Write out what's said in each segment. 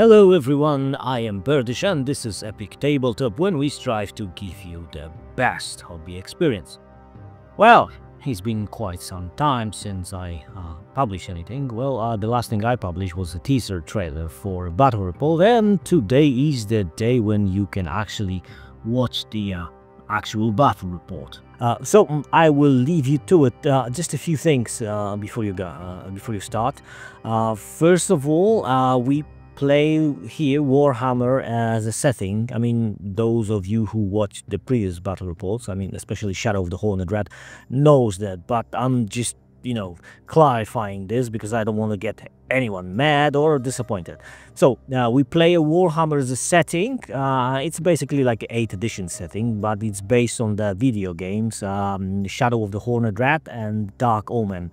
Hello everyone, I am Berdish and this is Epic Tabletop, when we strive to give you the best hobby experience. Well, it's been quite some time since I published anything. Well, the last thing I published was a teaser trailer for Battle Report, and today is the day when you can actually watch the actual Battle Report. So I will leave you to it. Just a few things before you start. First of all, we play here Warhammer as a setting. I mean, those of you who watched the previous battle reports, I mean, especially Shadow of the Horned Rat, knows that, but I'm just, clarifying this because I don't want to get anyone mad or disappointed. So we play a Warhammer as a setting. It's basically like an 8th edition setting, but it's based on the video games Shadow of the Horned Rat and Dark Omen.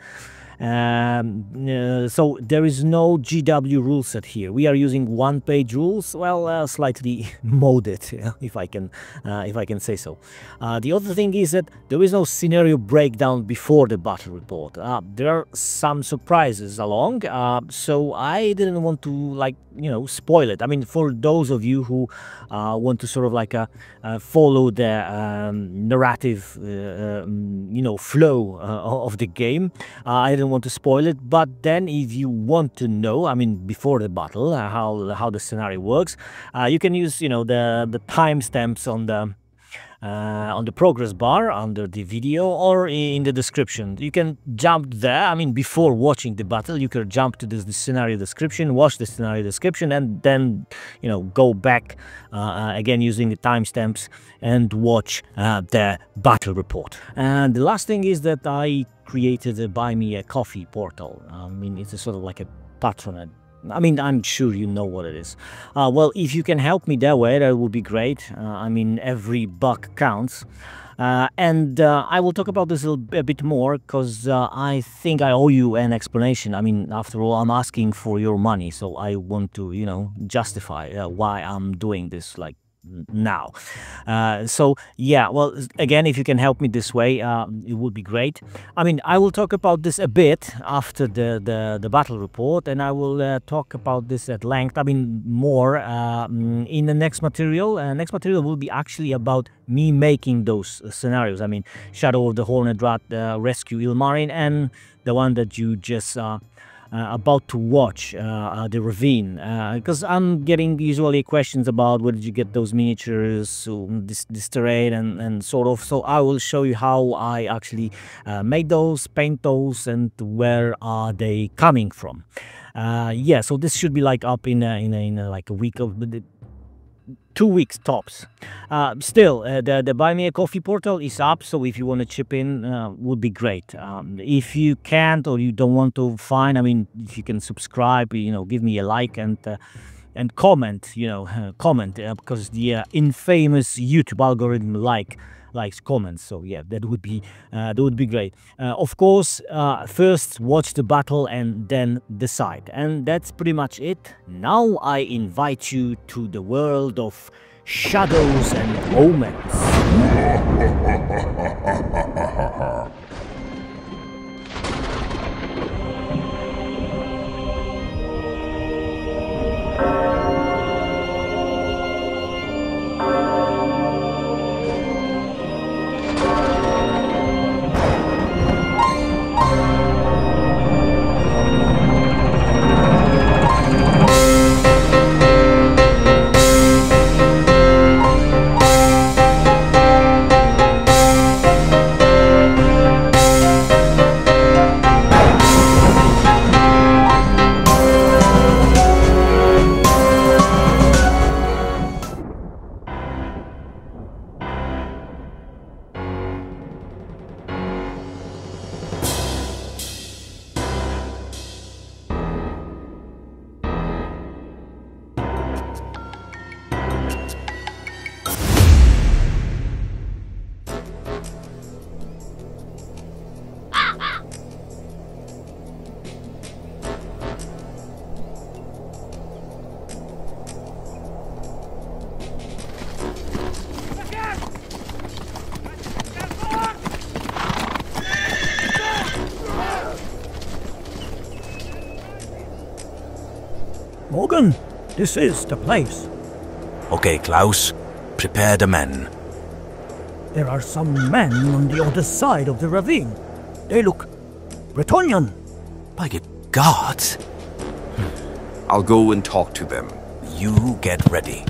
So there is no GW rule set here. We are using OnePageRules, well, slightly modded, if I can say so. The other thing is that there is no scenario breakdown before the battle report. There are some surprises along, so I didn't want to spoil it. I mean, for those of you who want to sort of follow the narrative flow of the game, I didn't want to spoil it. But then if you want to know, I mean, before the battle, how the scenario works, you can use the timestamps on the progress bar under the video or in the description. You can jump there. I mean, before watching the battle, you can jump to the scenario description, watch the scenario description, and then go back again using the timestamps and watch the battle report. And the last thing is that I created a Buy Me a Coffee portal. I mean, it's a sort of like a Patronage. I mean, I'm sure you know what it is. Well, if you can help me that way, that would be great. I mean, every buck counts. And I will talk about this a bit more because I think I owe you an explanation. I mean, after all, I'm asking for your money, so I want to, justify why I'm doing this now. So yeah, well, again, if you can help me this way, it would be great. I mean, I will talk about this a bit after the battle report, and I will talk about this at length. I mean, more in the next material. Next material will be actually about me making those scenarios. I mean, Shadow of the Horned Rat, Rescue Ilmarin, and the one that you just about to watch, the Ravine, because I'm getting usually questions about where did you get those miniatures, this terrain, and sort of. So I will show you how I actually made those, paint those, and where are they coming from. Yeah, so this should be up in a week of 2 weeks tops. Still, the Buy Me a Coffee portal is up, so if you want to chip in, would be great. If you can't or you don't want to, fine. I mean, if you can subscribe, give me a like and comment, because the infamous YouTube algorithm likes comments. So yeah, that would be great. Of course, first watch the battle and then decide, and that's pretty much it. Now I invite you to the world of shadows and omens. This is the place. Okay, Klaus. Prepare the men. There are some men on the other side of the ravine. They look Bretonnian. By the gods! I'll go and talk to them. You get ready.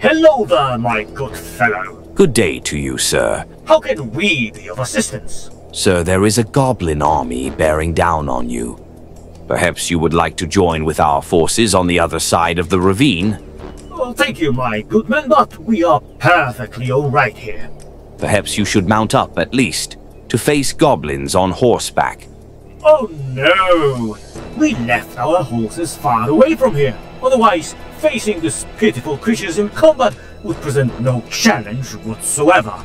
Hello there, my good fellow. Good day to you, sir. How can we be of assistance? Sir, there is a goblin army bearing down on you. Perhaps you would like to join with our forces on the other side of the ravine? Oh, thank you, my good man, but we are perfectly all right here. Perhaps you should mount up, at least, to face goblins on horseback. Oh no! We left our horses far away from here. Otherwise, facing these pitiful creatures in combat would present no challenge whatsoever.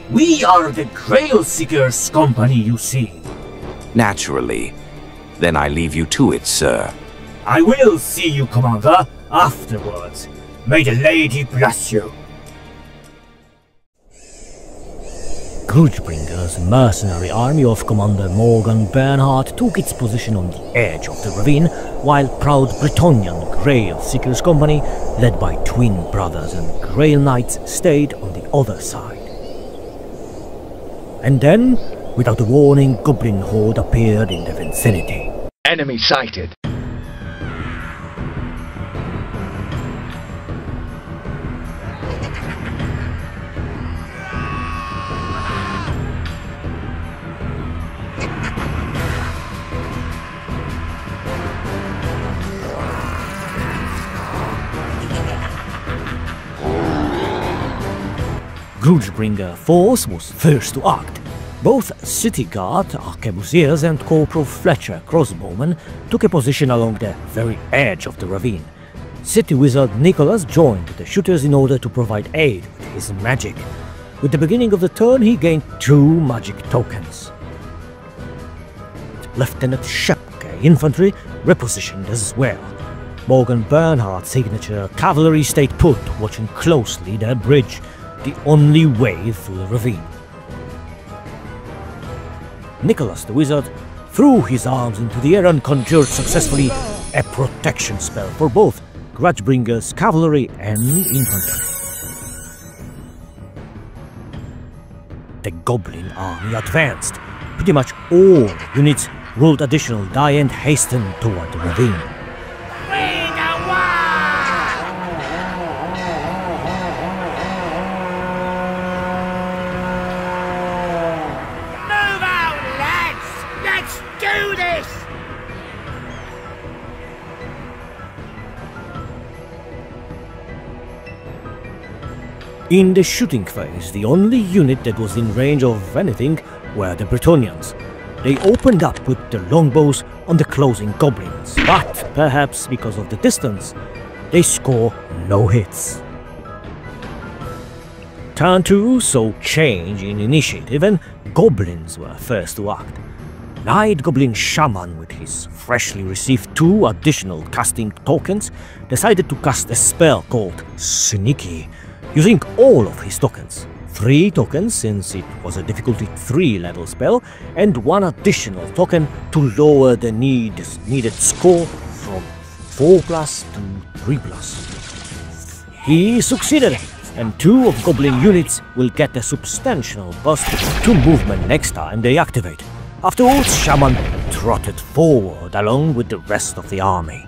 We are the Grail Seekers Company, you see. Naturally. Then I leave you to it, sir. I will see you, Commander, afterwards. May the Lady bless you. Grudgebringer's mercenary army of Commander Morgan Bernhardt took its position on the edge of the ravine, while proud Bretonnian Grail Seekers Company, led by twin brothers and Grail Knights, stayed on the other side. And then, without a warning, Goblin Horde appeared in the vicinity. Enemy sighted. Grudgebringer force was first to act. Both city guard, arquebusiers and Corporal Fletcher, crossbowmen, took a position along the very edge of the ravine. City wizard Nicholas joined the shooters in order to provide aid with his magic. With the beginning of the turn, he gained 2 magic tokens. Lieutenant Shepke infantry repositioned as well. Morgan Bernhardt's signature cavalry stayed put, watching closely their bridge, the only way through the ravine. Nicholas the wizard threw his arms into the air and conjured successfully a protection spell for both Grudgebringer's cavalry and infantry. The goblin army advanced. Pretty much all units rolled additional die and hastened toward the ravine. In the shooting phase, the only unit that was in range of anything were the Bretonnians. They opened up with the longbows on the closing goblins, but perhaps because of the distance, they score no hits. Turn 2 saw change in initiative and goblins were first to act. Light Goblin Shaman, with his freshly received 2 additional casting tokens, decided to cast a spell called Sneaky, using all of his tokens. 3 tokens since it was a difficulty 3 level spell, and 1 additional token to lower the needed score from 4+ to 3+. He succeeded, and 2 of Goblin units will get a substantial boost to movement next time they activate. Afterwards, Shaman trotted forward along with the rest of the army.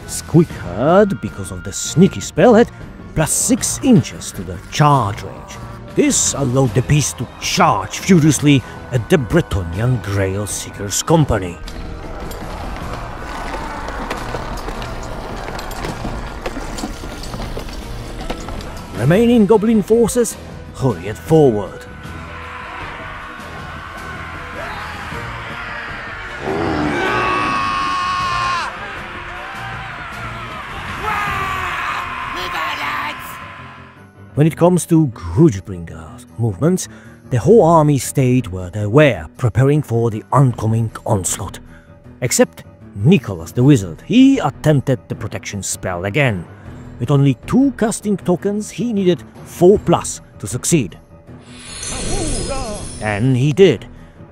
Squeak Herd, because of the sneaky spell, had +6 inches to the charge range. This allowed the beast to charge furiously at the Bretonnian Grail Seekers Company. Remaining goblin forces hurried forward. When it comes to Grudgebringer's movements, the whole army stayed where they were, preparing for the oncoming onslaught. Except Nicholas the wizard. He attempted the protection spell again. With only 2 casting tokens, he needed 4+ to succeed. And he did.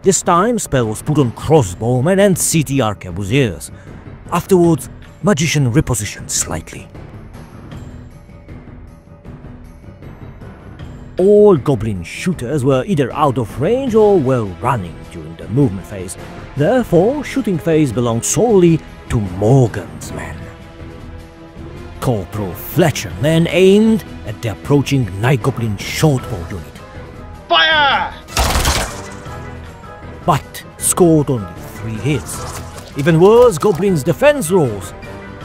This time, spell was put on crossbowmen and city arquebusiers. Afterwards, magician repositioned slightly. All goblin shooters were either out of range or were running during the movement phase. Therefore, shooting phase belonged solely to Morgan's men. Corporal Fletcher then aimed at the approaching Night Goblin shortbow unit. Fire! But scored only 3 hits. Even worse, Goblin's defense rolls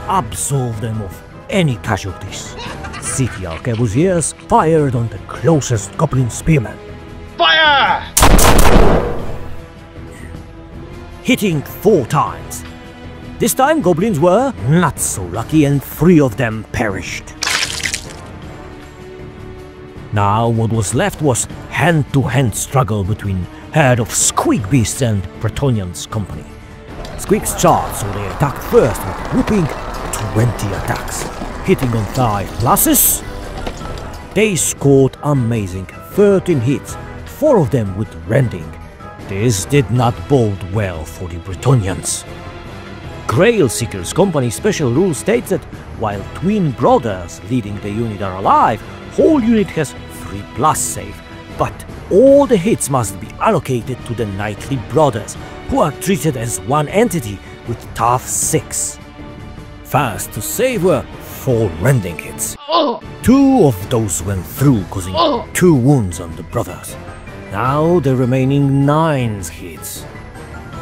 absolved them of any casualties. City arquebusiers fired on the closest Goblin spearman. Fire! Hitting 4 times. This time Goblins were not so lucky and 3 of them perished. Now what was left was hand-to-hand struggle between herd of Squeak Beasts and Bretonian's company. Squeaks charged, so they attacked first with a whooping 20 attacks. Hitting on 5 pluses, they scored amazing 13 hits, 4 of them with rending. This did not bode well for the Bretonians. Grail Seeker's company special rule states that while twin brothers leading the unit are alive, whole unit has 3+ save, but all the hits must be allocated to the knightly brothers, who are treated as one entity with tough 6. First to save were 4 rending hits. 2 of those went through, causing 2 wounds on the brothers. Now the remaining 9 hits,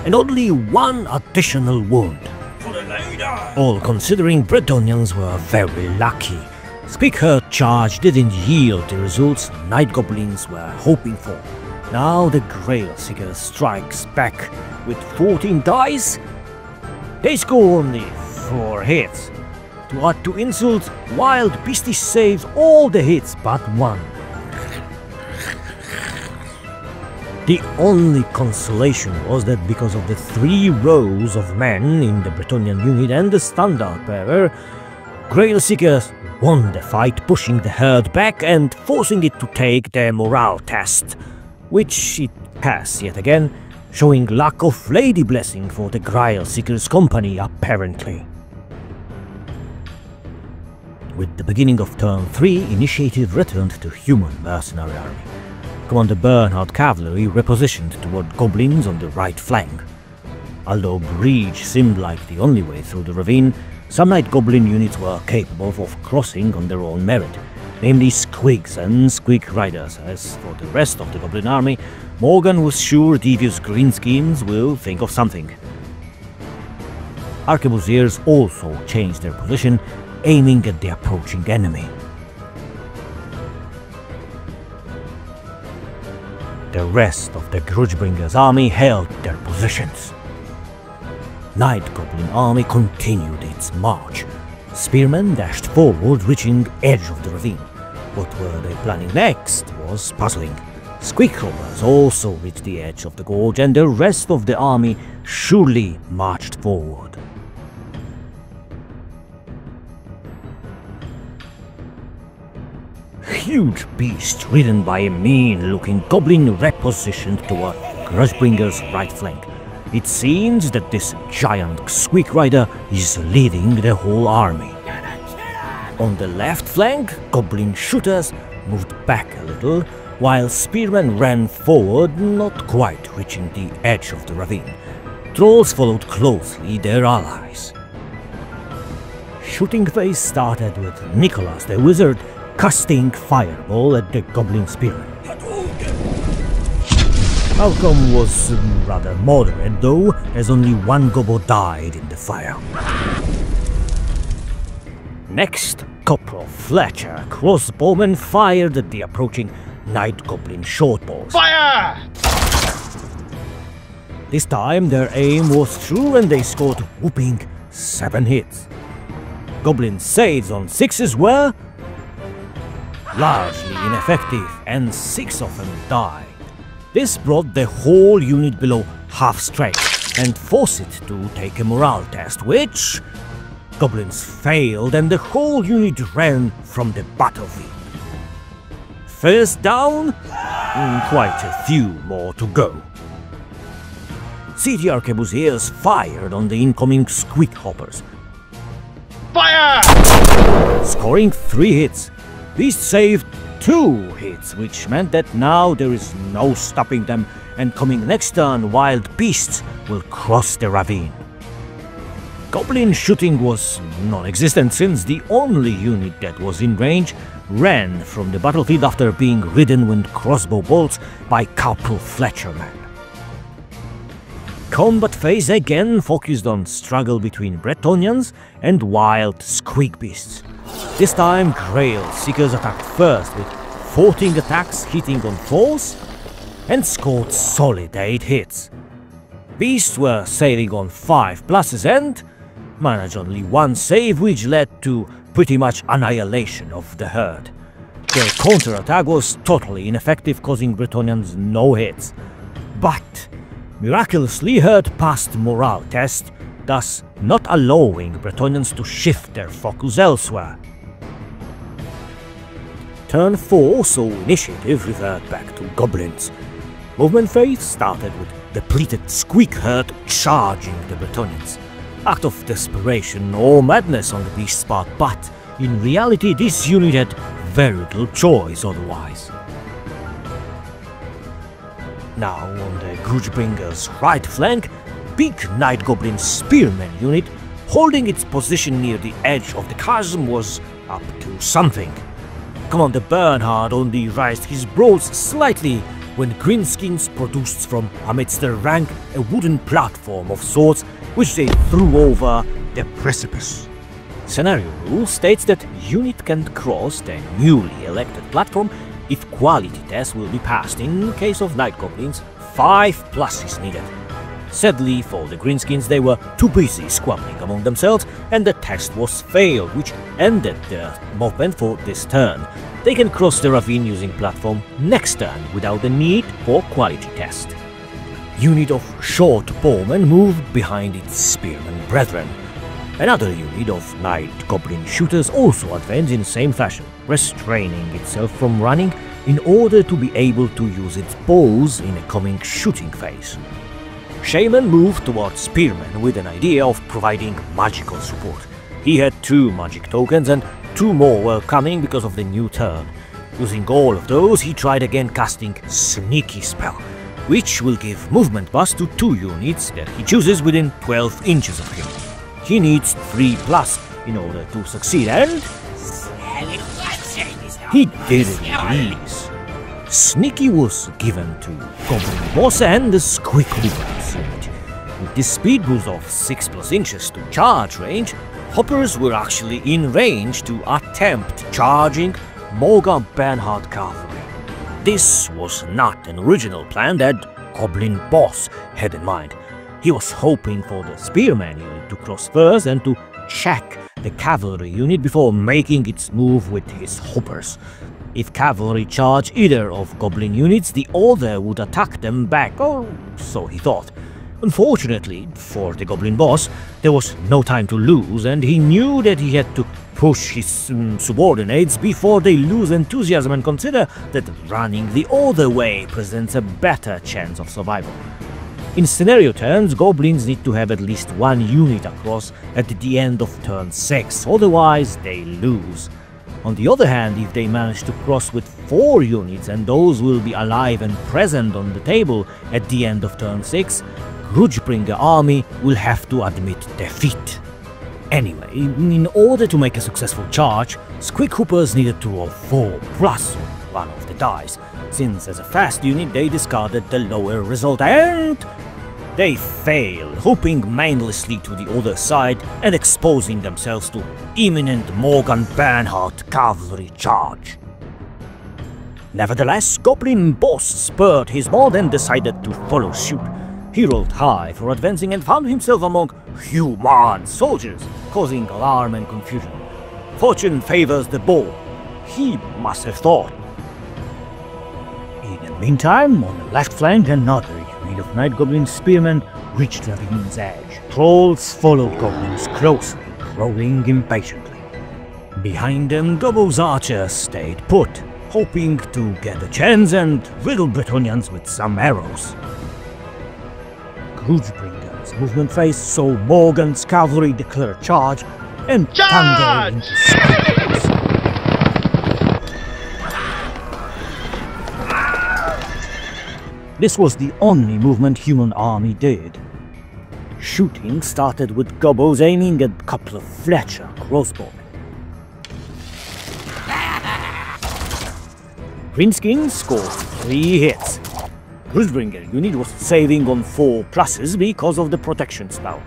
and only 1 additional wound. All considering, Bretonians were very lucky. Squeakherd charge didn't yield the results Night Goblins were hoping for. Now the Grail Seeker strikes back with 14 dice. They score only 4 hits. To add to insult, Wild Beastie saves all the hits but 1. The only consolation was that because of the 3 rows of men in the Bretonian unit and the standard bearer, Grail Seekers won the fight, pushing the herd back and forcing it to take the morale test, which it passed yet again, showing lack of Lady Blessing for the Grail Seekers company apparently. With the beginning of turn 3, initiative returned to human mercenary army. Commander Bernhard Cavalry repositioned toward Goblins on the right flank. Although breach seemed like the only way through the ravine, some Night Goblin units were capable of crossing on their own merit, namely Squigs and Squeak Riders. As for the rest of the Goblin army, Morgan was sure devious greenskins will think of something. Arquebusiers also changed their position, aiming at the approaching enemy. The rest of the Grudgebringer's army held their positions. Night Goblin army continued its march. Spearmen dashed forward, reaching edge of the ravine. What were they planning next was puzzling. Squeakcrawlers also reached the edge of the gorge, and the rest of the army surely marched forward. Huge beast ridden by a mean-looking goblin repositioned toward Grudgebringer's right flank. It seems that this giant Squeak Rider is leading the whole army. On the left flank, goblin shooters moved back a little, while spearmen ran forward, not quite reaching the edge of the ravine. Trolls followed closely their allies. Shooting phase started with Nicholas the Wizard casting Fireball at the goblin spearman. Outcome was rather moderate though, as only 1 gobbo died in the fire. Next, Corporal Fletcher crossbowmen fired at the approaching Night Goblin shortbows. Fire! This time their aim was true and they scored whooping 7 hits. Goblin saves on 6s were largely ineffective, and 6 of them died. This brought the whole unit below half strength and forced it to take a morale test, which Goblins failed and the whole unit ran from the battlefield. First down, quite a few more to go. city arquebusiers fired on the incoming squeak hoppers, Fire! scoring 3 hits. Beast saved 2 hits, which meant that now there is no stopping them, and coming next turn, wild beasts will cross the ravine. Goblin shooting was non-existent, since the only unit that was in range ran from the battlefield after being ridden with crossbow bolts by Corporal Fletcherman. Combat phase again focused on struggle between Bretonians and wild squeak beasts. This time Grail Seekers attacked first with 14 attacks hitting on falls and scored solid 8 hits. Beasts were sailing on 5 pluses and managed only 1 save, which led to pretty much annihilation of the herd. Their counterattack was totally ineffective, causing Bretonians no hits. But miraculously herd passed morale test, thus not allowing Bretonians to shift their focus elsewhere. Turn 4 saw initiative revert back to goblins. Movement phase started with depleted squeak herd charging the Bretonians. Act of desperation or madness on the beast's part, but in reality this unit had very little choice otherwise. Now on the Grudgebringer's right flank, big Night Goblin Spearman unit holding its position near the edge of the chasm was up to something. Commander Bernhard only raised his brows slightly when Greenskins produced from amidst their rank a wooden platform of sorts, which they threw over the precipice. Scenario rule states that unit can cross the newly elected platform if quality test will be passed. In case of Night Goblins, 5 pluses needed. Sadly for the Greenskins, they were too busy squabbling among themselves and the test was failed, which ended their movement for this turn. They can cross the ravine using platform next turn without the need for quality test. Unit of short bowmen moved behind its spearman brethren. Another unit of Night Goblin shooters also advanced in the same fashion, restraining itself from running in order to be able to use its bows in a coming shooting phase. Shaman moved towards Spearman with an idea of providing magical support. He had 2 magic tokens and 2 more were coming because of the new turn. Using all of those, he tried again casting Sneaky Spell, which will give movement boost to 2 units that he chooses within 12 inches of him. He needs 3+ in order to succeed, and he did it with ease. Sneaky was given to Goblin Boss and the Squeak Hoppers unit. With this speed boost of 6+ inches to charge range, Hoppers were actually in range to attempt charging Morgan Bernhard cavalry. This was not an original plan that Goblin Boss had in mind. He was hoping for the Spearman unit to cross first and to check the cavalry unit before making its move with his Hoppers. If cavalry charged either of Goblin units, the other would attack them back, or so he thought. Unfortunately for the Goblin Boss, there was no time to lose, and he knew that he had to push his subordinates before they lose enthusiasm and consider that running the other way presents a better chance of survival. In scenario terms, Goblins need to have at least 1 unit across at the end of turn 6, otherwise they lose. On the other hand, if they manage to cross with 4 units and those will be alive and present on the table at the end of turn 6, Grudgebringer army will have to admit defeat. Anyway, in order to make a successful charge, Squeak Hoopers needed to roll 4+ on one of the dice, since as a fast unit they discarded the lower result and they failed, hopping mindlessly to the other side and exposing themselves to imminent Morgan Bernhard cavalry charge. Nevertheless, Goblin Boss spurred his mod and decided to follow suit. He rolled high for advancing and found himself among human soldiers, causing alarm and confusion. Fortune favors the bold, he must have thought. In the meantime, on the left flank, another unit of Night Goblin Spearmen reached Ravine's edge. Trolls followed Goblins closely, rolling impatiently. Behind them, Gobbo's archers stayed put, hoping to get a chance and riddle Bretonians with some arrows. Grudgebringer's movement phase, so Morgan's cavalry declare a charge and thunder into space. This was the only movement human army did. Shooting started with gobos aiming at a couple of Fletcher crossbowmen. Greenskin scored 3 hits. Grudgebringer unit was saving on 4 pluses because of the protection spell.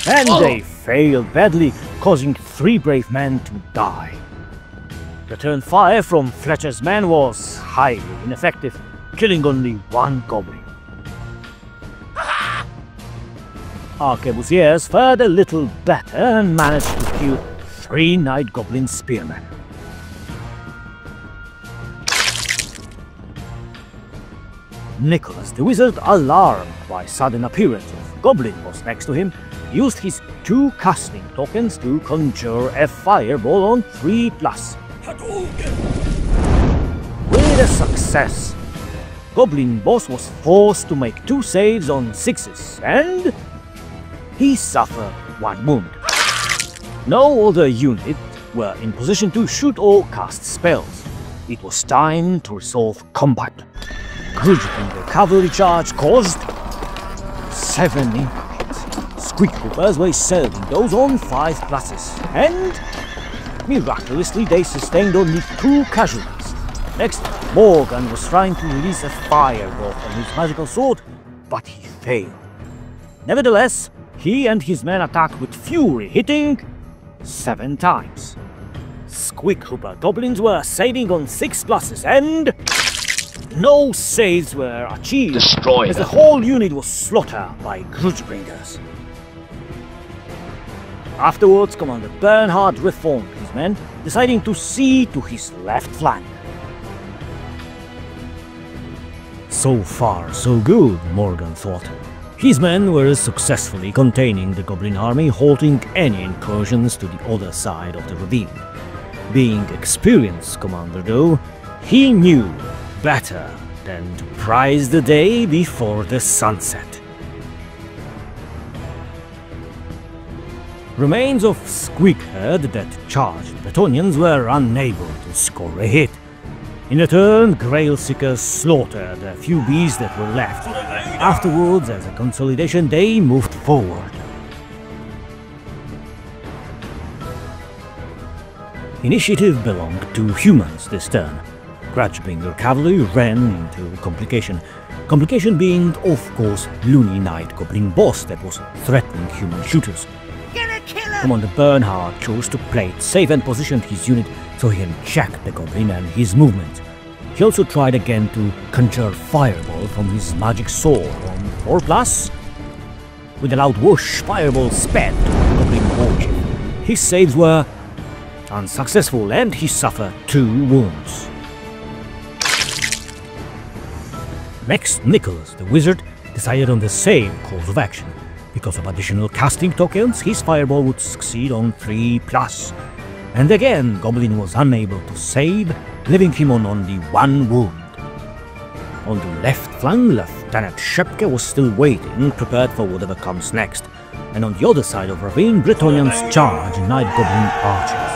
And they failed badly, causing 3 brave men to die. Return fire from Fletcher's men was highly ineffective, killing only 1 goblin. Arquebusiers fared a little better and managed to kill 3 Night Goblin spearmen. Nicholas the Wizard, alarmed by sudden appearance of Goblin boss next to him, used his 2 casting tokens to conjure a fireball on 3+. With a success, Goblin boss was forced to make 2 saves on 6s, and he suffered 1 wound. No other unit were in position to shoot or cast spells. It was time to resolve combat. Grudgebringer cavalry charge caused 7 increments. Squeak Hoopers were serving those on 5 pluses, and miraculously they sustained only 2 casualties. Next, Morgan was trying to release a fireball from his magical sword, but he failed. Nevertheless, he and his men attacked with fury, hitting 7 times. Squeak Hooper goblins were saving on 6 pluses, and no saves were achieved, Destroy as them. the whole unit was slaughtered by Grudgebringers. Afterwards, Commander Bernhard reformed his men, deciding to see to his left flank. So far, so good, Morgan thought. His men were successfully containing the Goblin army, halting any incursions to the other side of the ravine. Being experienced commander though, he knew better than to prize the day before the sunset. Remains of Squeakherd that charged Bretonians were unable to score a hit. In return, Grailseekers slaughtered a few beasts that were left. Afterwards, as a consolidation, they moved forward. Initiative belonged to humans this turn. Grudgebringer cavalry ran into complication. Complication being, of course, Loony Night Goblin boss that was threatening human shooters. Commander Bernhard chose to play it safe and positioned his unit so he can check the Goblin and his movement. He also tried again to conjure fireball from his magic sword on 4+. With a loud whoosh, fireball sped to the Goblin warchief. His saves were unsuccessful and he suffered 2 wounds. Next, Nicholas the Wizard decided on the same course of action. Because of additional casting tokens, his fireball would succeed on 3+. And again, Goblin was unable to save, leaving him on only 1 wound. On the left flank, Lieutenant Shepke was still waiting, prepared for whatever comes next. And on the other side of Ravine, Bretonians charged Night Goblin archers.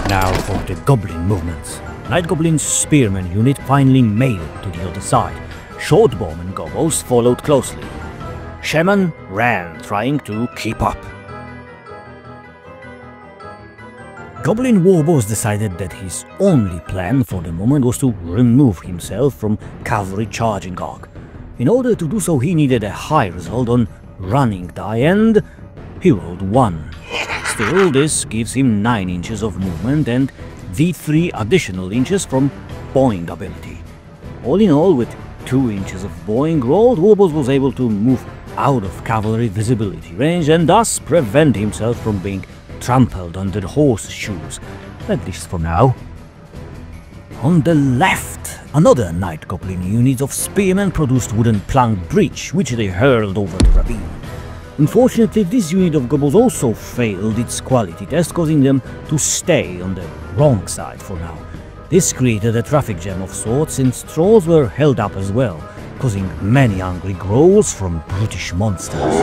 Now for the Goblin movements. Night Goblin's spearman unit finally made it to the other side. Shortbowmen and gobos followed closely. Shaman ran, trying to keep up. Goblin Warboss decided that his only plan for the moment was to remove himself from cavalry charging arc. In order to do so, he needed a high result on running die, and he rolled 1. Still, this gives him 9 inches of movement and the 3 additional inches from bowing ability. All in all, with 2 inches of bowing rolled, Warboss was able to move out of cavalry visibility range and thus prevent himself from being trampled under the horseshoes, at least for now. On the left, another Night Goblin unit of spearmen produced wooden plank breach, which they hurled over the ravine. Unfortunately, this unit of gobos also failed its quality test, causing them to stay on the wrong side for now. This created a traffic jam of sorts, since trolls were held up as well, causing many angry growls from brutish monsters.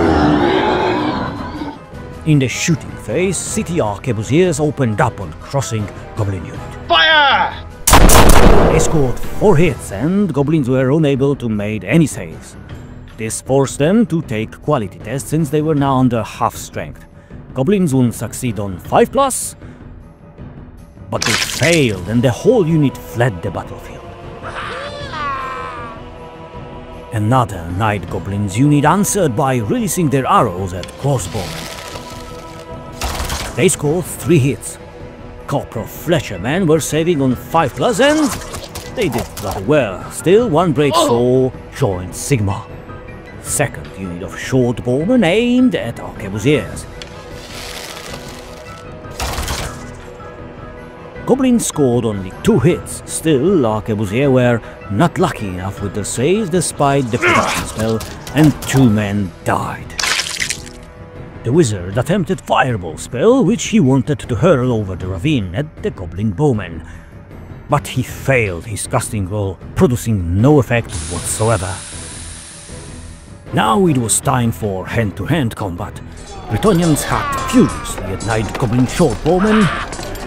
In the shooting phase, city arquebusiers opened up on crossing goblin unit. Fire! They scored 4 hits and goblins were unable to make any saves. This forced them to take quality tests since they were now under half strength. Goblins wouldn't succeed on 5+, but they failed and the whole unit fled the battlefield. Another Night Goblins unit answered by releasing their arrows at crossbowmen. They scored 3 hits. Corporal Fletcher men were saving on 5+ and they did rather well. Still, one brave soul joined Sigma. Second unit of short bowmen aimed at arquebusiers. Goblins scored only 2 hits. Still, arquebusiers were not lucky enough with their saves despite the production spell, and 2 men died. The wizard attempted fireball spell, which he wanted to hurl over the ravine at the goblin bowman, but he failed his casting roll, producing no effect whatsoever. Now it was time for hand-to-hand combat. Bretonians hacked furiously at Night Goblin short bowmen,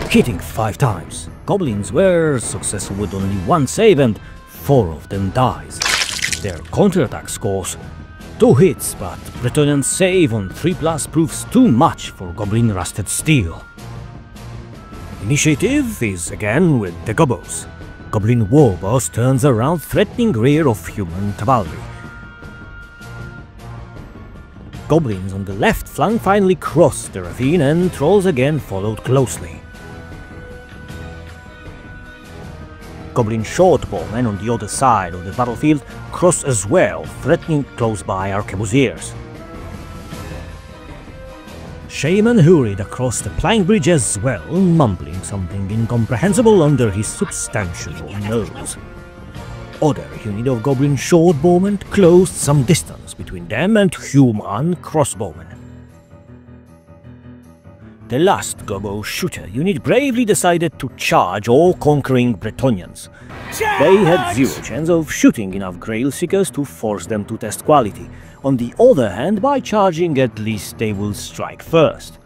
hitting 5 times. Goblins were successful with only 1 save and 4 of them dies. Their counterattack scores 2 hits, but Bretonians' save on 3+ proves too much for Goblin Rusted Steel. Initiative is again with the Gobos. Goblin Warboss turns around, threatening rear of human cavalry. Goblins on the left flank finally crossed the ravine and trolls again followed closely. Goblin shortbowmen on the other side of the battlefield cross as well, threatening close by arquebusiers. Shaman hurried across the plank bridge as well, mumbling something incomprehensible under his substantial nose. Other unit of goblin shortbowmen closed some distance between them and human crossbowmen. The last Gobo shooter unit bravely decided to charge all conquering Bretonians. They had 0 chance of shooting enough Grail Seekers to force them to test quality. On the other hand, by charging at least they will strike first.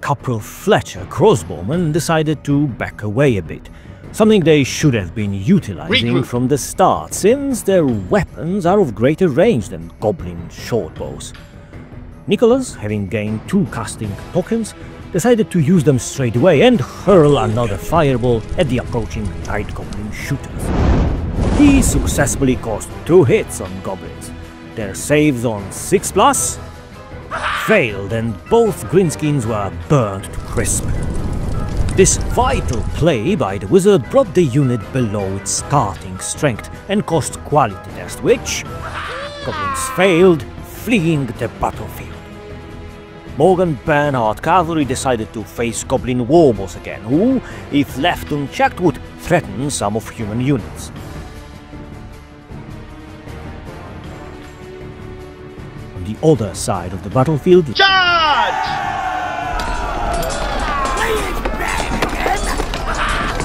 Corporal Fletcher crossbowmen decided to back away a bit, something they should have been utilizing from the start, since their weapons are of greater range than goblin shortbows. Nicholas, having gained 2 casting tokens, decided to use them straight away and hurl another fireball at the approaching Night Goblin shooters. He successfully caused 2 hits on goblins. Their saves on 6+ failed and both greenskins were burned to crisp. This vital play by the wizard brought the unit below its starting strength and caused quality test, which goblins failed, fleeing the battlefield. Morgan Bernhard cavalry decided to face goblin warboss again, who, if left unchecked, would threaten some of human units. On the other side of the battlefield, Charge!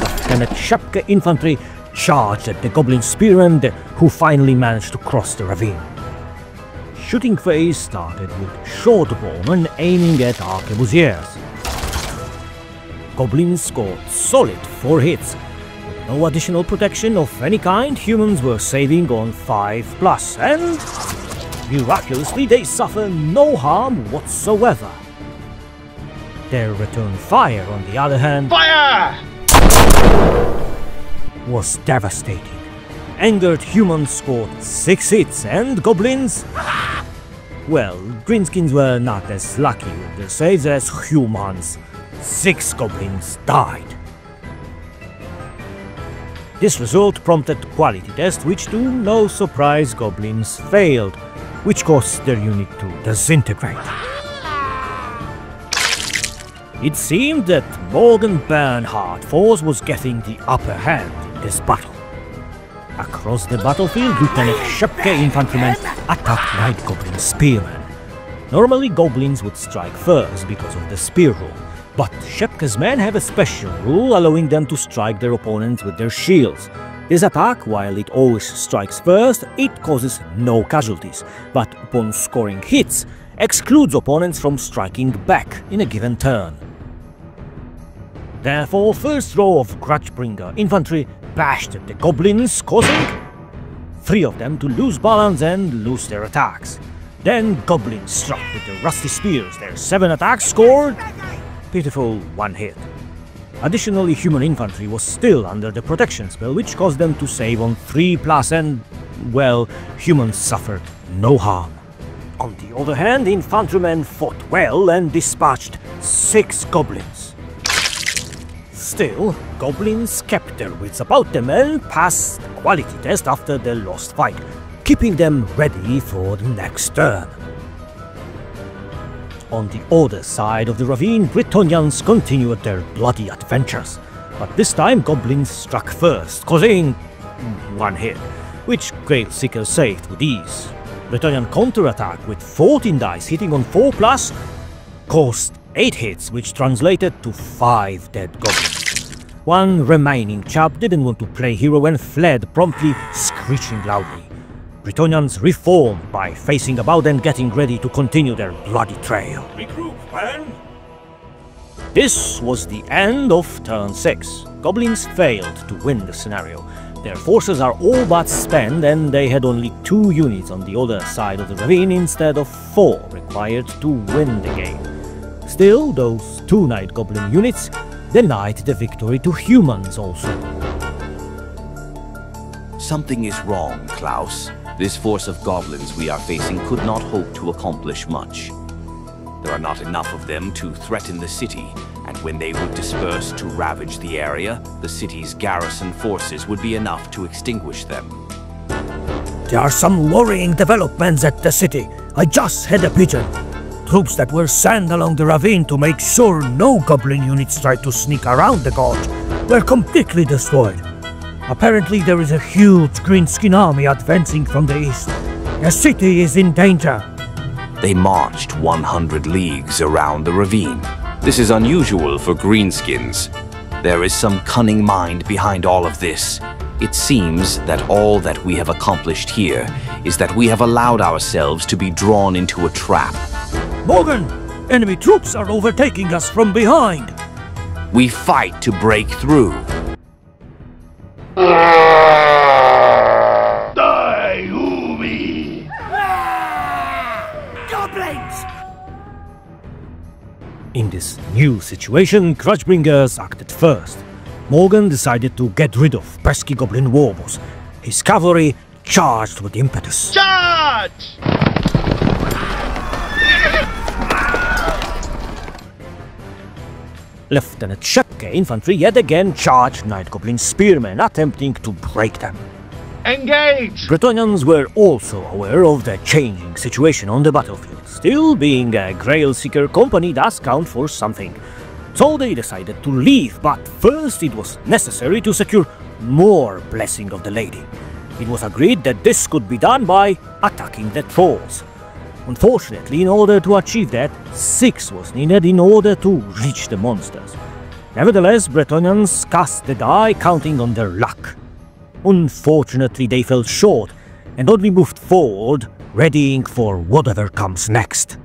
Lieutenant Shapka infantry charged at the goblin spearmen, who finally managed to cross the ravine. Shooting phase started with shortbowmen aiming at arquebusiers. Goblins scored solid 4 hits. With no additional protection of any kind, humans were saving on 5+, and miraculously they suffer no harm whatsoever. Their return fire, on the other hand, Fire! was devastating. Angered humans scored 6 hits, and goblins, well, greenskins were not as lucky with their saves as humans. 6 goblins died. This result prompted quality test, which to no surprise goblins failed, which caused their unit to disintegrate. It seemed that Morgan Bernhard force was getting the upper hand in this battle. Across the battlefield, Lieutenant Shepke infantrymen attacked Night Goblin spearmen. Normally, goblins would strike first because of the spear rule, But Shepka's men have a special rule allowing them to strike their opponents with their shields. This attack, while it always strikes first, it causes no casualties, but upon scoring hits, excludes opponents from striking back in a given turn. Therefore, first row of Grudgebringer infantry bashed at the goblins, causing 3 of them to lose balance and lose their attacks. Then goblins struck with their rusty spears. Their 7 attacks scored pitiful 1 hit. Additionally, human infantry was still under the protection spell, which caused them to save on 3+, and, well, humans suffered no harm. On the other hand, infantrymen fought well and dispatched 6 goblins. Still, goblins kept their wits about them and passed the quality test after the lost fight, keeping them ready for the next turn. On the other side of the ravine, Bretonnians continued their bloody adventures, but this time goblins struck first, causing 1 hit, which Grailseeker saved with ease. Bretonnian counterattack with 14 dice hitting on 4+, caused 8 hits, which translated to 5 dead goblins. One remaining chap didn't want to play hero and fled, promptly screeching loudly. Bretonnians reformed by facing about and getting ready to continue their bloody trail. Regroup, man! This was the end of turn 6. Goblins failed to win the scenario. Their forces are all but spent and they had only 2 units on the other side of the ravine instead of 4 required to win the game. Still, those 2 Night Goblin units denied the victory to humans also. Something is wrong, Klaus. This force of goblins we are facing could not hope to accomplish much. There are not enough of them to threaten the city, and when they would disperse to ravage the area, the city's garrison forces would be enough to extinguish them. There are some worrying developments at the city. I just had a pigeon. Troops that were sent along the ravine to make sure no goblin units tried to sneak around the gorge were completely destroyed. Apparently there is a huge greenskin army advancing from the east. The city is in danger. They marched 100 leagues around the ravine. This is unusual for greenskins. There is some cunning mind behind all of this. It seems that all that we have accomplished here is that we have allowed ourselves to be drawn into a trap. Morgan! Enemy troops are overtaking us from behind! We fight to break through. Die, Umi! Goblins! In this new situation, Grudgebringers acted first. Morgan decided to get rid of pesky goblin warboss. His cavalry charged with impetus. Charge! Lieutenant Shepka infantry yet again charged Night Goblin spearmen, attempting to break them. Engage! Bretonnians were also aware of the changing situation on the battlefield. Still, being a Grailseeker company does count for something. So they decided to leave, but first it was necessary to secure more Blessing of the Lady. It was agreed that this could be done by attacking the trolls. Unfortunately, in order to achieve that, 6 was needed in order to reach the monsters. Nevertheless, Bretonnians cast the die, counting on their luck. Unfortunately, they fell short, and only moved forward, readying for whatever comes next.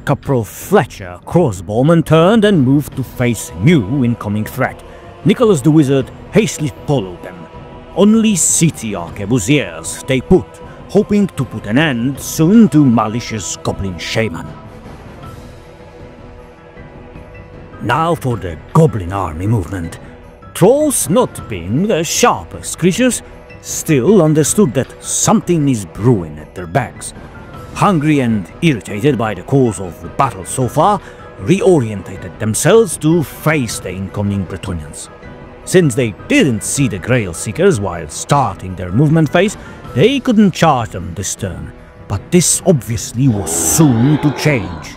Corporal Fletcher, crossbowman, turned and moved to face new incoming threat. Nicholas the Wizard hastily followed them. Only city arquebusiers stay put, hoping to put an end soon to malicious goblin shaman. Now for the goblin army movement. Trolls, not being the sharpest creatures, still understood that something is brewing at their backs. Hungry and irritated by the course of the battle so far, reorientated themselves to face the incoming Bretonnians. Since they didn't see the Grailseekers while starting their movement phase, they couldn't charge them this turn, but this obviously was soon to change.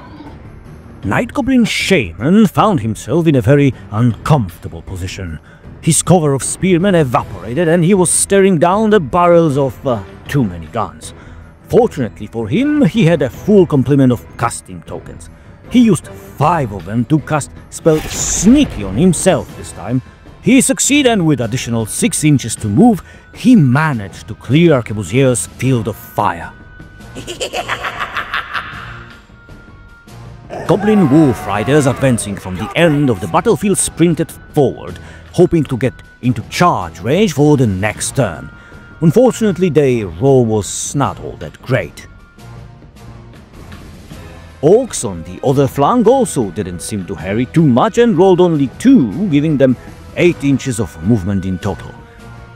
Night Goblin Shaman found himself in a very uncomfortable position. His cover of spearmen evaporated and he was staring down the barrels of too many guns. Fortunately for him, he had a full complement of casting tokens. He used 5 of them to cast spell Sneaky on himself this time. He succeeded, and with additional 6 inches to move, he managed to clear Arquebusier's field of fire. Goblin Wolf Riders advancing from the end of the battlefield sprinted forward, hoping to get into charge range for the next turn. Unfortunately, their roll was not all that great. Orcs on the other flank also didn't seem to hurry too much and rolled only 2, giving them 8 inches of movement in total.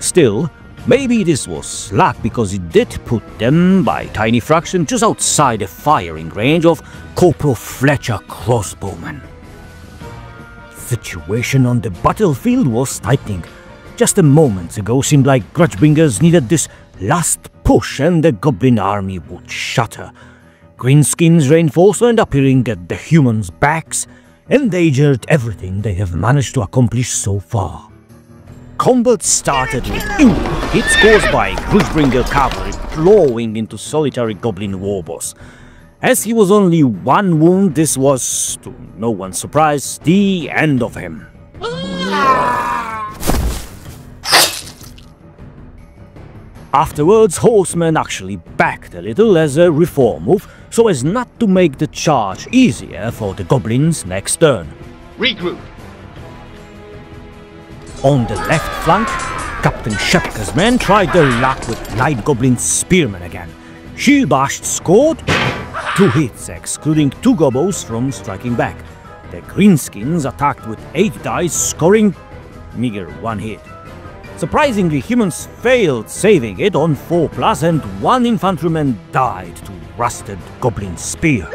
Still, maybe this was luck because it did put them by a tiny fraction just outside the firing range of Corporal Fletcher crossbowmen. The situation on the battlefield was tightening. Just a moment ago seemed like Grudgebringers needed this last push and the goblin army would shatter. Greenskin's reinforcement appearing at the humans' backs endangered everything they have managed to accomplish so far. Combat started with hits caused by Grudgebringer cavalry plowing into solitary goblin warboss. As he was only 1 wound, this was, to no one's surprise, the end of him. Afterwards, horsemen actually backed a little as a reform move, so as not to make the charge easier for the goblins next turn. Regroup. On the left flank, Captain Shepka's men tried their luck with Night Goblin Spearmen again. Shield Bashed scored 2 hits, excluding 2 gobos from striking back. The Greenskins attacked with 8 dice, scoring meager 1 hit. Surprisingly, humans failed saving it on 4+, and 1 infantryman died to rusted goblin spear.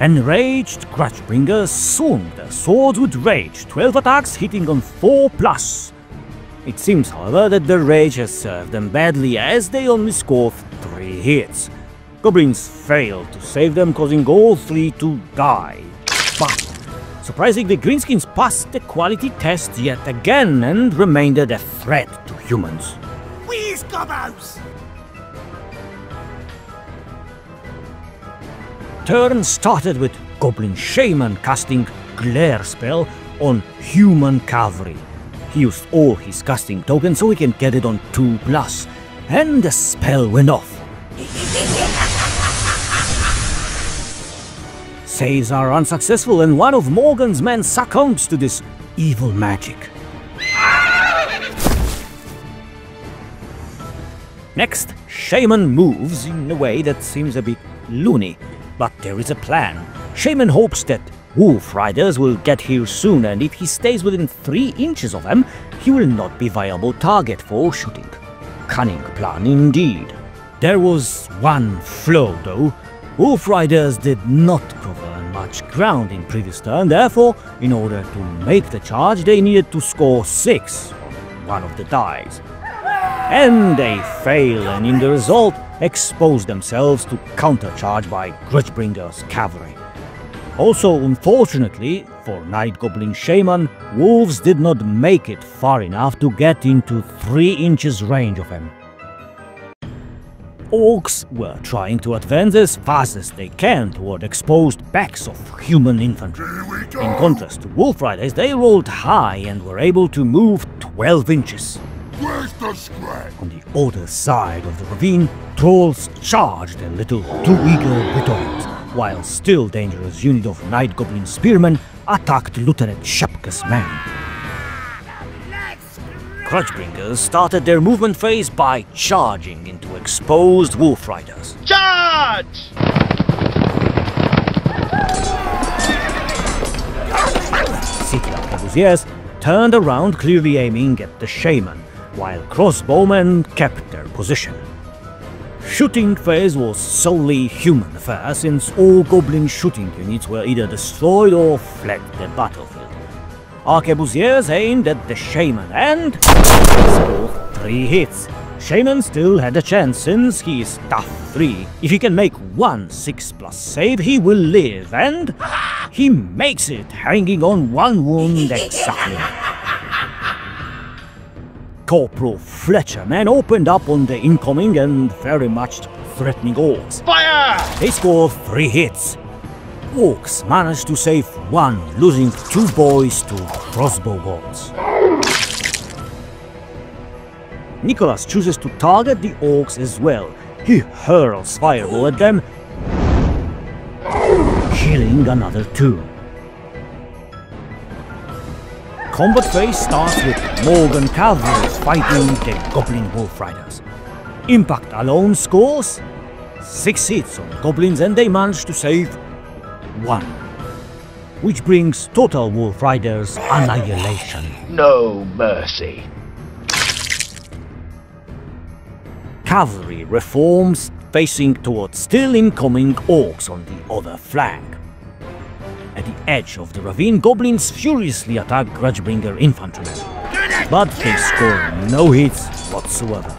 Enraged Grudgebringers swung their swords with rage, 12 attacks hitting on 4+. It seems, however, that the rage has served them badly as they only scored 3 hits. Goblins failed to save them, causing all 3 to die. But surprisingly, Greenskins passed the quality test yet again and remained a threat to humans. Where's Gobos? Turn started with Goblin Shaman casting Glare spell on human cavalry. He used all his casting tokens so he can get it on 2+, and the spell went off. Saves are unsuccessful, and one of Morgan's men succumbs to this evil magic. Next, Shaman moves in a way that seems a bit loony, but there is a plan. Shaman hopes that Wolf Riders will get here soon, and if he stays within 3 inches of them, he will not be a viable target for shooting. Cunning plan indeed. There was one flaw though. Wolf Riders did not cover much ground in previous turn, therefore, in order to make the charge, they needed to score 6 on one of the dice. And they fail, and in the result, expose themselves to countercharge by Grudgebringer's cavalry. Also, unfortunately, for Night Goblin Shaman, wolves did not make it far enough to get into 3 inches range of him. Orcs were trying to advance as fast as they can toward exposed backs of human infantry. In contrast to Wolf Riders, they rolled high and were able to move 12 inches. Where's the scratch? On the other side of the ravine, trolls charged a little too eager Britons, while still dangerous unit of Night Goblin Spearmen attacked Lieutenant Shepka's men. Grudgebringers started their movement phase by charging into exposed Wolf Riders. Charge! City Arquebusiers turned around, clearly aiming at the Shaman, while crossbowmen kept their position. Shooting phase was solely human affair, since all goblin shooting units were either destroyed or fled the battlefield. Arquebusiers aimed at the Shaman and scored 3 hits. Shaman still had a chance since he is tough 3. If he can make one 6+ save, he will live, and he makes it, hanging on 1 wound exactly. Corporal Fletcher man opened up on the incoming and very much threatening orcs. Fire! They score 3 hits. Orcs manage to save 1, losing 2 boys to crossbow bolts. Nicholas chooses to target the orcs as well. He hurls fireball at them, killing another 2. Combat phase starts with Morgan cavalry fighting the Goblin Wolf Riders. Impact alone scores 6 hits on goblins and they manage to save 1, which brings total Wolf Riders annihilation. No mercy. Cavalry reforms facing towards still incoming orcs on the other flank. At the edge of the ravine, goblins furiously attack Grudgebringer infantrymen, but they score no hits whatsoever.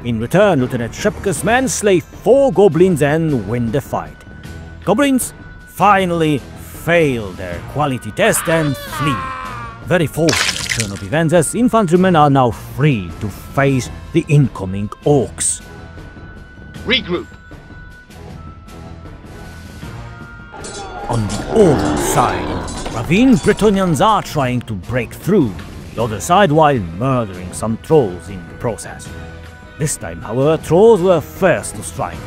In return, Lieutenant Shepka's men slay 4 goblins and win the fight. Goblins finally fail their quality test and flee. Very fortunate turn of events as infantrymen are now free to face the incoming orcs. Regroup. On the other side of the ravine, Bretonnians are trying to break through the other side while murdering some trolls in the process. This time, however, trolls were first to strike,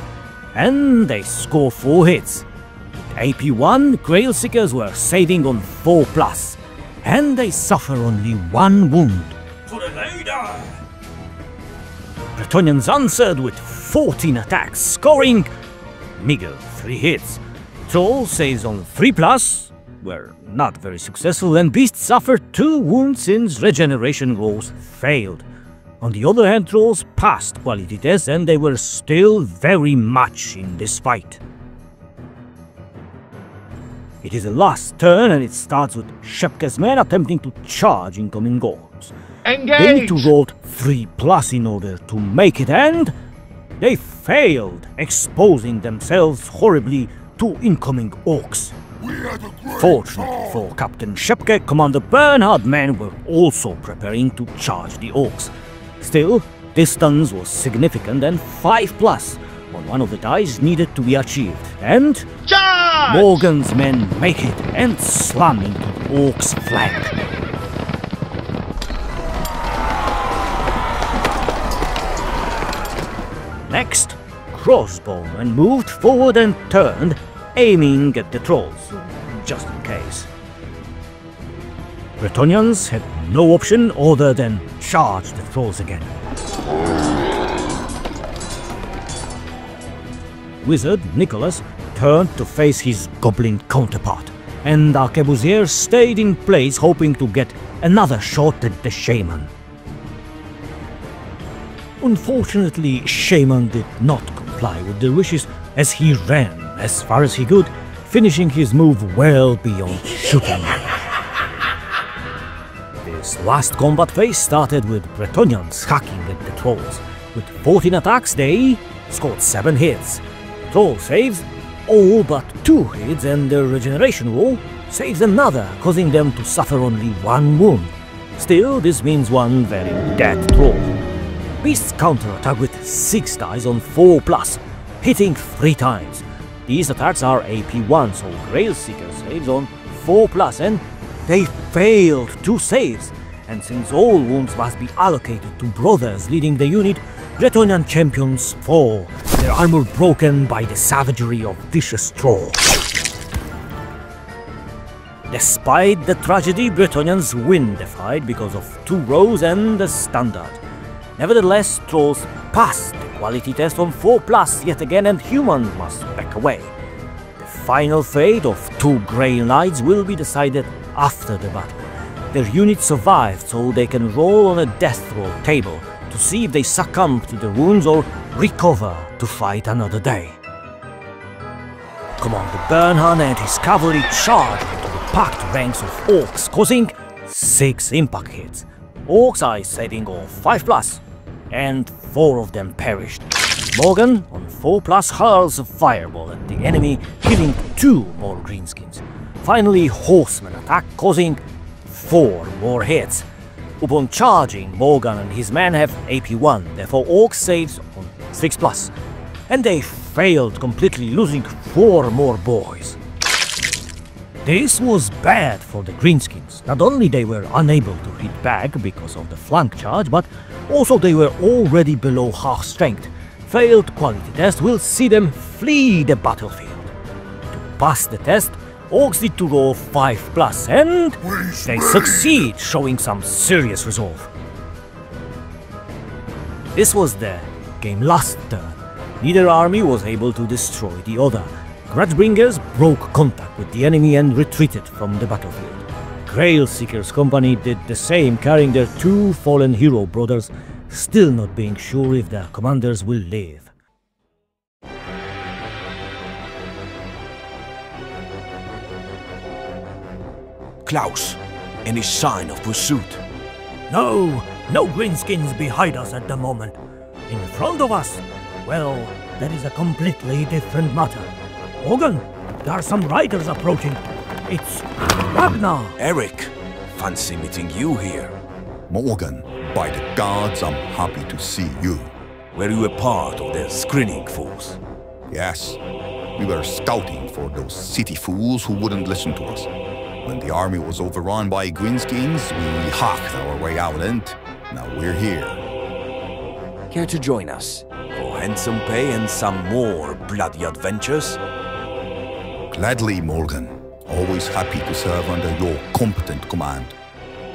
and they score 4 hits. With AP1, Grailseekers were saving on 4+, and they suffer only 1 wound. For the leader! Bretonnians answered with 14 attacks, scoring meager 3 hits. Troll saves on 3+, were not very successful, and Beasts suffered 2 wounds since regeneration rolls failed. On the other hand, Trolls passed quality tests and they were still very much in this fight. It is the last turn and it starts with Shepka's men attempting to charge incoming orcs. Engage! They need to roll 3+ in order to make it, and they failed, exposing themselves horribly to incoming orcs. Fortunately for Captain Shepke, Commander Bernhard's men were also preparing to charge the orcs. Still, distance was significant and 5+ on one of the dice needed to be achieved, and Charge! Morgan's men make it and slam into the orcs' flank. Next, crossbowmen moved forward and turned, aiming at the trolls, just in case. Bretonnians had no option other than charge the trolls again. Wizard Nicholas turned to face his goblin counterpart, and Arquebusier stayed in place hoping to get another shot at the shaman. Unfortunately, Shaman did not comply with their wishes as he ran as far as he could, finishing his move well beyond shooting. This last combat phase started with Bretonnians hacking at the trolls. With 14 attacks, they scored 7 hits. Troll saves all but 2 hits, and the regeneration roll saves another, causing them to suffer only 1 wound. Still, this means 1 very dead troll. Beasts counterattack with 6 dice on 4+, hitting 3 times. These attacks are AP1, so Grailseeker saves on 4+, and they failed 2 saves. And since all wounds must be allocated to brothers leading the unit, Bretonnian champions fall, their armor broken by the savagery of vicious trolls. Despite the tragedy, Bretonnians win the fight because of 2 rows and the standard. Nevertheless, trolls passed the quality test on 4+ yet again, and humans must back away. The final fate of 2 Grey Knights will be decided after the battle. Their unit survived, so they can roll on a death roll table to see if they succumb to their wounds or recover to fight another day. Commander Bernhard and his cavalry charged into the packed ranks of orcs, causing 6 impact hits. Orcs are saving all 5+, and 4 of them perished. Morgan, on 4+, hurls a fireball at the enemy, killing 2 more greenskins. Finally, horsemen attack, causing 4 more hits. Upon charging, Morgan and his men have AP1, therefore Orc saves on 6+. and they failed completely, losing 4 more boys. This was bad for the Greenskins. Not only they were unable to hit back because of the flank charge, but also they were already below half strength. Failed quality test will see them flee the battlefield. To pass the test, Orcs need to roll 5+, and they succeed, showing some serious resolve. This was the game's last turn. Neither army was able to destroy the other. Grudgebringers broke contact with the enemy and retreated from the battlefield. Grail Seekers Company did the same, carrying their 2 fallen hero brothers, still not being sure if their commanders will live. Klaus, any sign of pursuit? No Greenskins behind us at the moment. In front of us, well, that is a completely different matter. Omen, there are some riders approaching. It's Ragnar. Eric, fancy meeting you here. Morgan, by the gods, I'm happy to see you. Were you a part of the screening force? Yes, we were scouting for those city fools who wouldn't listen to us. When the army was overrun by Greenskins, we hacked our way out and now we're here. Care to join us for handsome pay and some more bloody adventures? Gladly, Morgan. Always happy to serve under your competent command.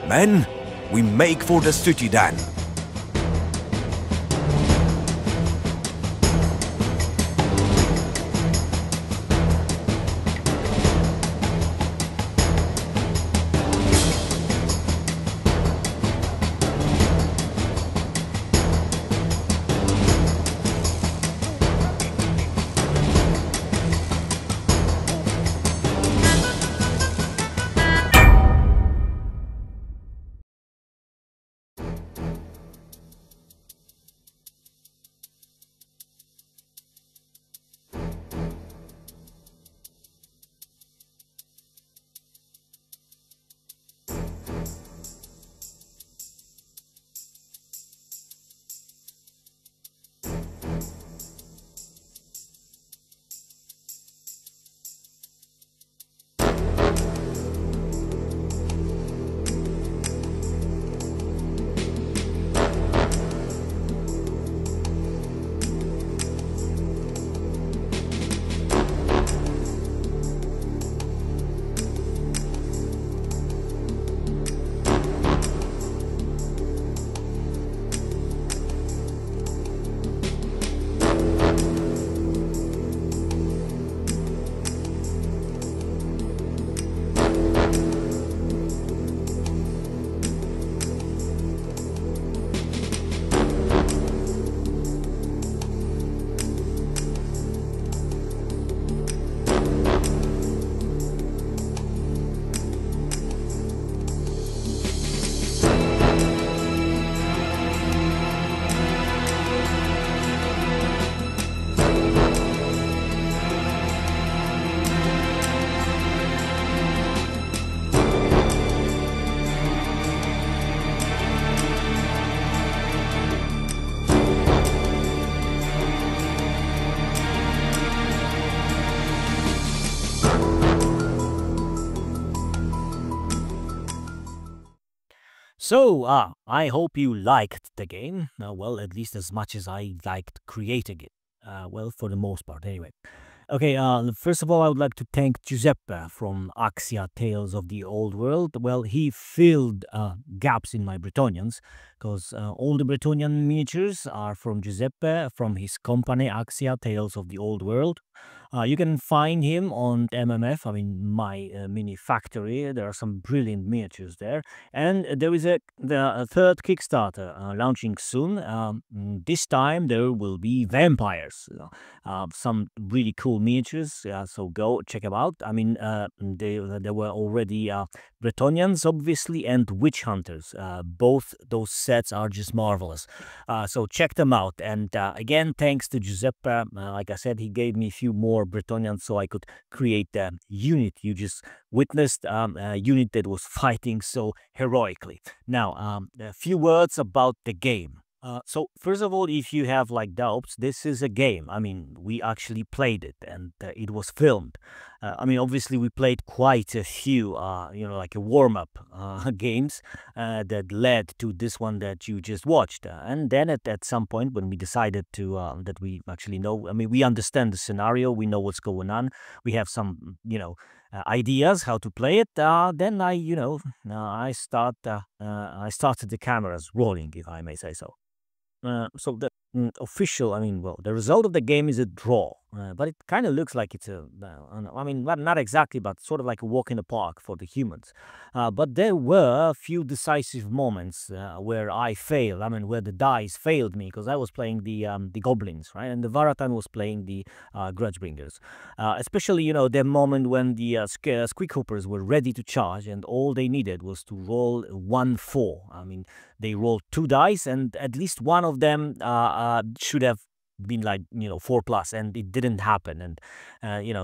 Men, we make for the city then. So, I hope you liked the game. Well, at least as much as I liked creating it. Well, for the most part, anyway. Okay, first of all, I would like to thank Giuseppe from Axia Tales of the Old World. Well, he filled gaps in my Bretonnians, because all the Bretonnian miniatures are from Giuseppe, from his company Axia Tales of the Old World. You can find him on MMF, I mean my mini factory. There are some brilliant miniatures there. And there is the third Kickstarter launching soon. This time there will be vampires. Some really cool miniatures, so go check them out. I mean, there were already Bretonnians, obviously, and Witch Hunters. Both those sets are just marvelous. So check them out. And again, thanks to Giuseppe. Like I said, he gave me a few more Bretonnians so I could create the unit you just witnessed, a unit that was fighting so heroically. Now, a few words about the game. So first of all, if you have like doubts, this is a game. I mean, we actually played it, and it was filmed. I mean, obviously, we played quite a few, like a warm-up games that led to this one that you just watched. And then at some point, when we decided to that we actually know, I mean, we understand the scenario, we know what's going on, we have some, ideas how to play it. Then I started the cameras rolling, if I may say so. So the official, I mean, well, the result of the game is a draw, but it kind of looks like it's I mean, not exactly, but sort of like a walk in the park for the humans. But there were a few decisive moments where I failed. I mean, where the dice failed me because I was playing the goblins, right, and the Varatan was playing the grudgebringers. Especially, the moment when the squeakhoppers were ready to charge, and all they needed was to roll 1-4. I mean, they rolled 2 dice, and at least one of them should have been like 4+, and it didn't happen, and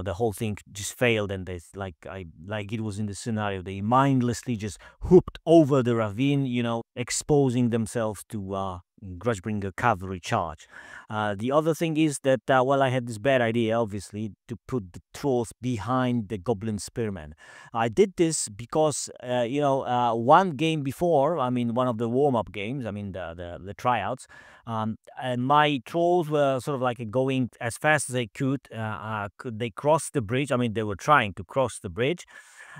the whole thing just failed, and they like it was in the scenario, they mindlessly just hooped over the ravine, exposing themselves to grudgebringer cavalry charge. The other thing is that I had this bad idea, obviously, to put the trolls behind the goblin spearmen. I did this because one game before, I mean, one of the warm-up games, I mean the tryouts, and my trolls were sort of like going as fast as they could. Could they cross the bridge? I mean, they were trying to cross the bridge,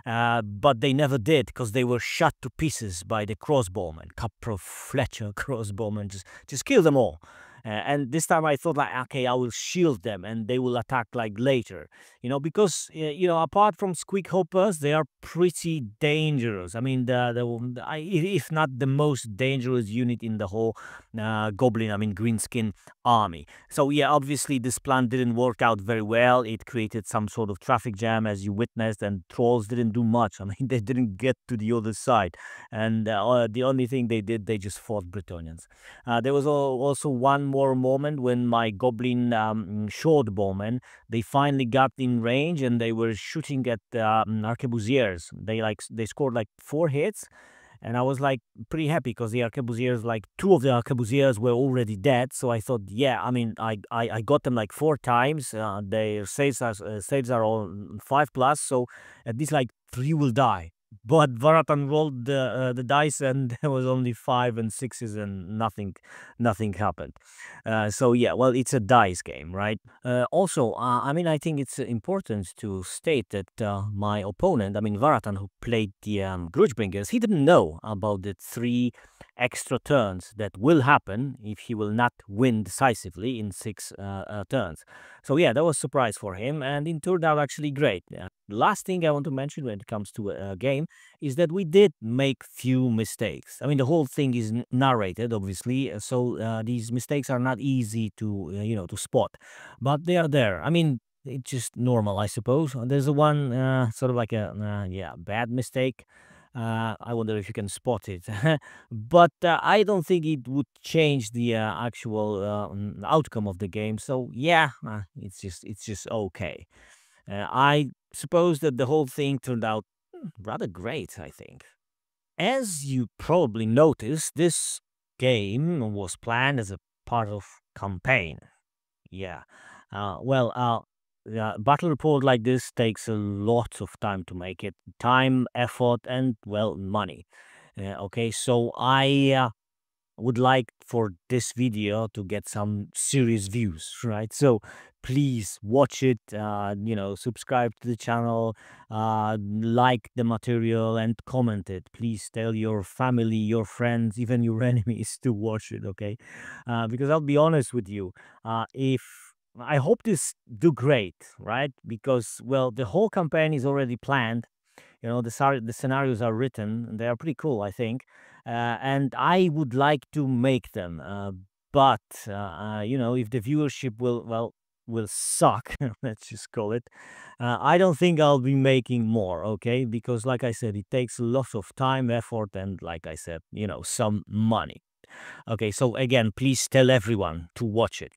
but they never did because they were shot to pieces by the crossbowmen, Capro Fletcher crossbowmen. Just kill them all. And this time I thought, like, okay, I will shield them and they will attack like later, because apart from squeakhoppers, they are pretty dangerous. I mean, if not the most dangerous unit in the whole goblin, I mean greenskin army. So yeah, obviously this plan didn't work out very well. It created some sort of traffic jam, as you witnessed, and trolls didn't do much. I mean, they didn't get to the other side, and the only thing they did, they just fought Bretonnians. There was also one more moment when my goblin short bowmen, they finally got in range and they were shooting at arquebusiers. They scored like 4 hits, and I was like pretty happy because the arquebusiers, like 2 of the arquebusiers were already dead. So I thought, yeah, I mean, I got them like 4 times. Their saves are all 5+, so at least like 3 will die. But Varatan rolled the dice, and there was only 5 and 6s, and nothing happened. So yeah, well, it's a dice game, right? Also, I mean, I think it's important to state that my opponent, I mean Varatan, who played the Grudgebringers, he didn't know about the 3 extra turns that will happen if he will not win decisively in 6 turns. So yeah, that was a surprise for him, and it turned out actually great. Last thing I want to mention when it comes to a game is that we did make few mistakes. I mean, the whole thing is narrated, obviously, so these mistakes are not easy to to spot, but they are there. I mean, it's just normal, I suppose. There's one sort of like a bad mistake. I wonder if you can spot it, but I don't think it would change the actual outcome of the game. So yeah, it's just okay. I suppose that the whole thing turned out rather great, I think. As you probably noticed, this game was planned as a part of campaign. Yeah. Battle report like this takes a lot of time to make it. Time, effort, and, well, money. Okay, so I would like for this video to get some serious views, right? So please watch it, subscribe to the channel, like the material, and comment it. Please tell your family, your friends, even your enemies to watch it, okay? Because I'll be honest with you, if I hope this do great, right? Because, well, the whole campaign is already planned. The scenarios are written, and they are pretty cool, I think. And I would like to make them. But if the viewership will suck, let's just call it, I don't think I'll be making more, okay? Because, like I said, it takes a lot of time, effort, and, like I said, some money. Okay, so again, please tell everyone to watch it.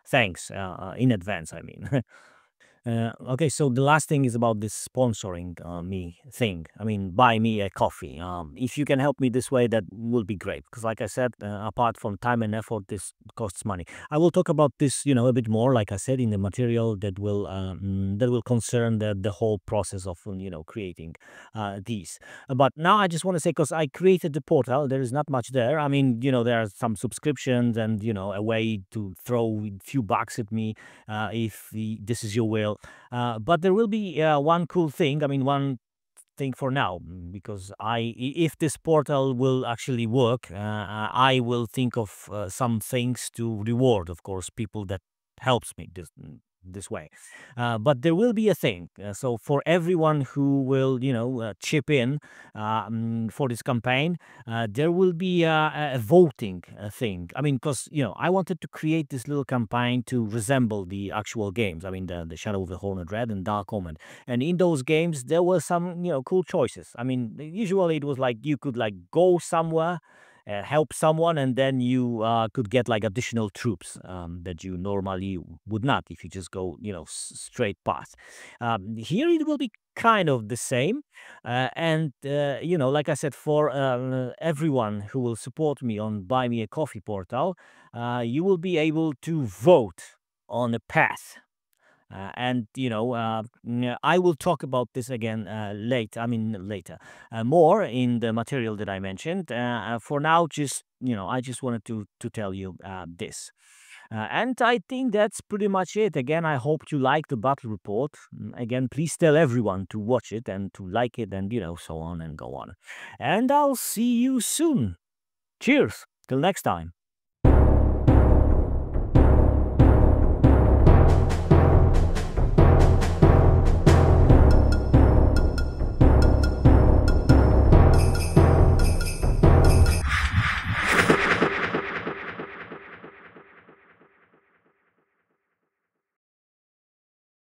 Thanks in advance, I mean. Okay, so the last thing is about this sponsoring me thing. I mean, buy me a coffee. If you can help me this way, that will be great. Because, like I said, apart from time and effort, this costs money. I will talk about this, a bit more, like I said, in the material that will concern the whole process of creating these. But now I just want to say, because I created the portal, there is not much there. I mean, there are some subscriptions and a way to throw a few bucks at me if this is your will. But there will be one cool thing. I mean, one thing for now, because if this portal will actually work, I will think of some things to reward, of course, people that helps me this way. But there will be a thing. So for everyone who will, chip in for this campaign, there will be a voting thing. I mean, because, I wanted to create this little campaign to resemble the actual games. I mean, the Shadow of the Horned Red and Dark Omen. And in those games, there were some, cool choices. I mean, usually it was like you could go somewhere, help someone, and then you could get additional troops that you normally would not if you just go straight path. Here it will be kind of the same, and like I said, for everyone who will support me on Buy Me a Coffee portal, you will be able to vote on a path. And I will talk about this again later, more in the material that I mentioned. For now, just I just wanted to tell you this. And I think that's pretty much it. Again, I hope you like the battle report. Again, please tell everyone to watch it and to like it, and so on and go on. And I'll see you soon. Cheers. Till next time.